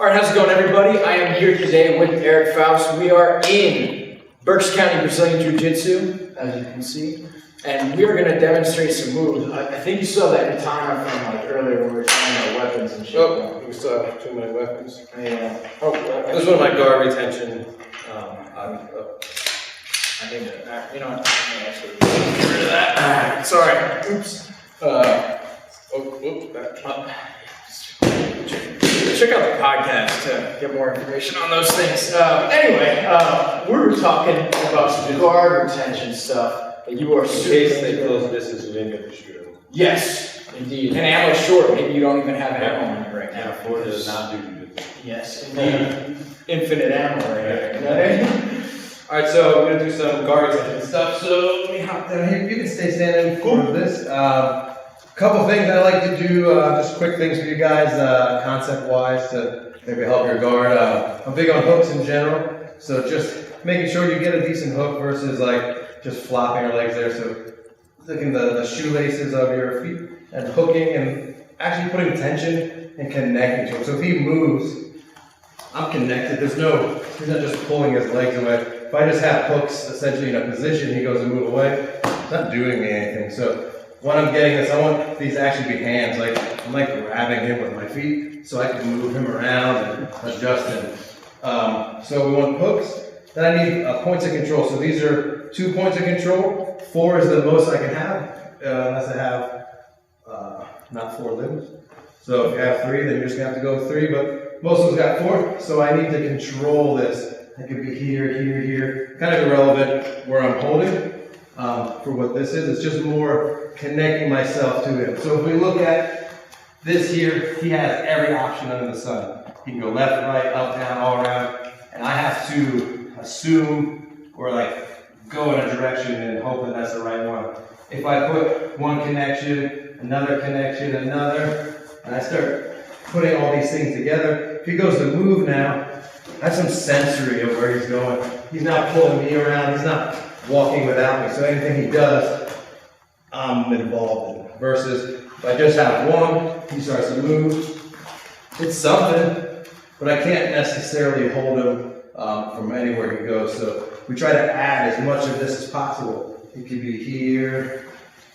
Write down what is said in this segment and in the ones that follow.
Alright, how's it going, everybody? I am here today with Erik Faust. We are in Berks County Brazilian Jiu-Jitsu, as you can see. And we are going to demonstrate some moves. I think you saw that katana from like earlier when we were talking about weapons and shit. Oh, we still have too many weapons. Yeah. Oh, this is one of my guard retention. I need to, you know what? I'm going to actually get rid of that. Sorry. Oops. Check out the podcast to get more information on those things. Anyway, we were talking about some guard retention stuff that you are in case they close distance, we didn't get the shooter. Yes, indeed. And ammo short. Maybe you don't even have ammo on you right now. Camcorder does not do this. Yes, indeed. Infinite ammo right here. Alright, so we're going to do some guard retention stuff. So let me hop down here. You can stay standing for this. Couple things I like to do, just quick things for you guys, concept-wise, to maybe help your guard. I'm big on hooks in general, so just making sure you get a decent hook versus like just flopping your legs there. So taking the shoelaces of your feet and hooking and actually putting tension and connecting to him. So if he moves, I'm connected. He's not just pulling his legs away. If I just have hooks essentially in a position, he goes to move away. It's not doing me anything. So when I'm getting this, I want these to actually be hands. Like I'm like grabbing him with my feet, so I can move him around and adjust him. So we want hooks. Then I need points of control. So these are 2 points of control. 4 is the most I can have, unless I have not 4 limbs. So if you have 3, then you're just gonna have to go with 3. But most of us got 4, so I need to control this. It could be here, here, here. Kind of irrelevant where I'm holding. For what this is, it's just more connecting myself to him. So if we look at this here, he has every option under the sun. He can go left, right, up, down, all around, and I have to assume or like go in a direction and hope that that's the right one. If I put one connection, another, and I start putting all these things together, if he goes to move now, I have some sensory of where he's going. He's not pulling me around, he's not walking without me, so anything he does, I'm involved in. Versus if I just have one, he starts to move. It's something, but I can't necessarily hold him from anywhere he goes. So we try to add as much of this as possible. It could be here,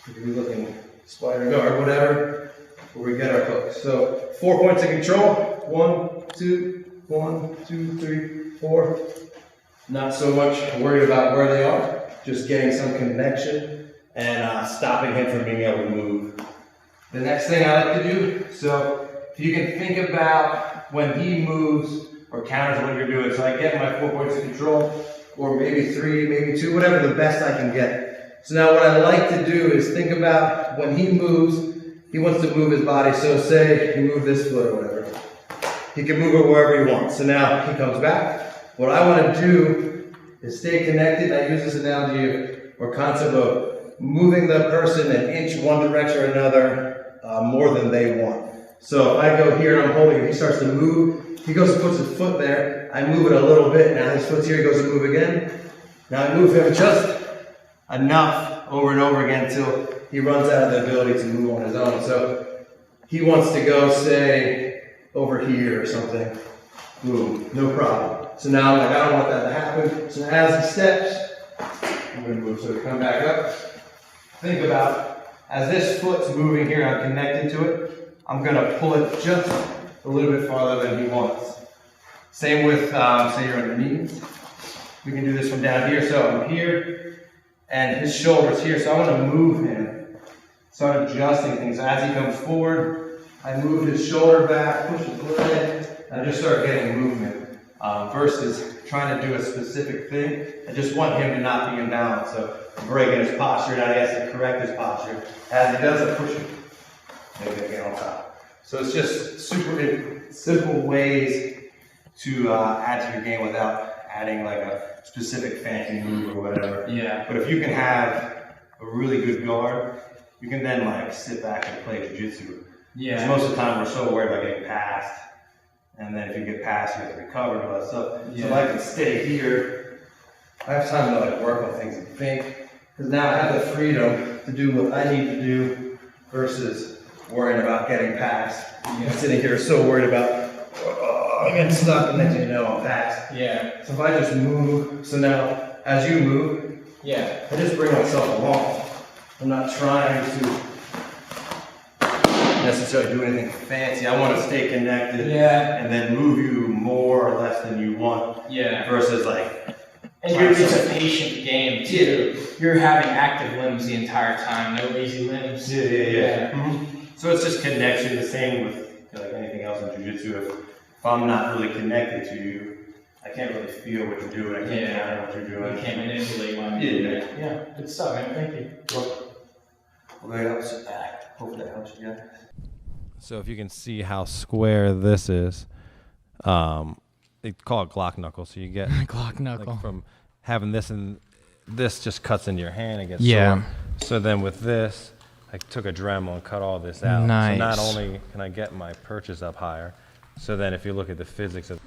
it could be looking spider guard, whatever, where we get our hooks. So 4 points of control. 1, 2, 1, 2, 3, 4. Not so much worried about where they are, just getting some connection and stopping him from being able to move. The next thing I like to do, so if you can think about when he moves or counters what you're doing, so I get my 4 points of control, or maybe 3, maybe 2, whatever the best I can get. So now what I like to do is think about when he moves, he wants to move his body, so say he moved this foot or whatever. He can move it wherever he wants. So now he comes back. What I want to do is stay connected. I use this analogy or concept of moving the person an inch one direction or another more than they want. So if I go here and I'm holding him, he starts to move. He goes and puts his foot there. I move it a little bit. Now his foot's here. He goes to move again. Now I move him just enough over and over again until he runs out of the ability to move on his own. So he wants to go, say, over here or something. Boom, no problem. So now I'm like, I don't want that to happen. So as he steps, I'm going to move. So we come back up. Think about, as this foot's moving here, I'm connected to it. I'm going to pull it just a little bit farther than he wants. Same with, say you're on your knees. We can do this from down here. So I'm here, and his shoulder's here. So I want to move him. Start adjusting things. As he comes forward, I move his shoulder back, push his leg, and I just start getting movement. Versus trying to do a specific thing. I just want him to not be in balance. So I'm breaking his posture, now he has to correct his posture. As he does, I push him. Maybe I get on top. So it's just super simple ways to add to your game without adding like a specific fancy move or whatever. Yeah. But if you can have a really good guard, you can then like sit back and play jiu-jitsu. Yeah. Because most of the time we're so worried about getting past. And then if you get past, you have to recover and all that stuff. Yeah. So if I can stay here, I have time to like work on things and think. Because now I have the freedom to do what I need to do versus worrying about getting past. And sitting here so worried about I get stuck, and next thing you know, I'm fast. Yeah. So if I just move, so now, as you move, Yeah. I just bring myself along. I'm not trying to necessarily do anything fancy. I want to stay connected. Yeah. And then move you more or less than you want. Yeah. Versus like. And it's a patient game too. You're having active limbs the entire time, no lazy limbs. Yeah. Mm-hmm. So it's just connection, the same with like anything else in jiu-jitsu. If I'm not really connected to you, I can't really feel what you're doing. I can't counter what you're doing. You can't manipulate one. Yeah. Good stuff, man. Thank you. Okay, I'll sit back. Hopefully that helps you guys. So if you can see how square this is, they call it Glock knuckle. So you get Glock knuckle. like, from having this, and this just cuts into your hand and gets Yeah. sore. So then with this, I took a Dremel and cut all this out. Nice. So not only can I get my purchase up higher, so then if you look at the physics of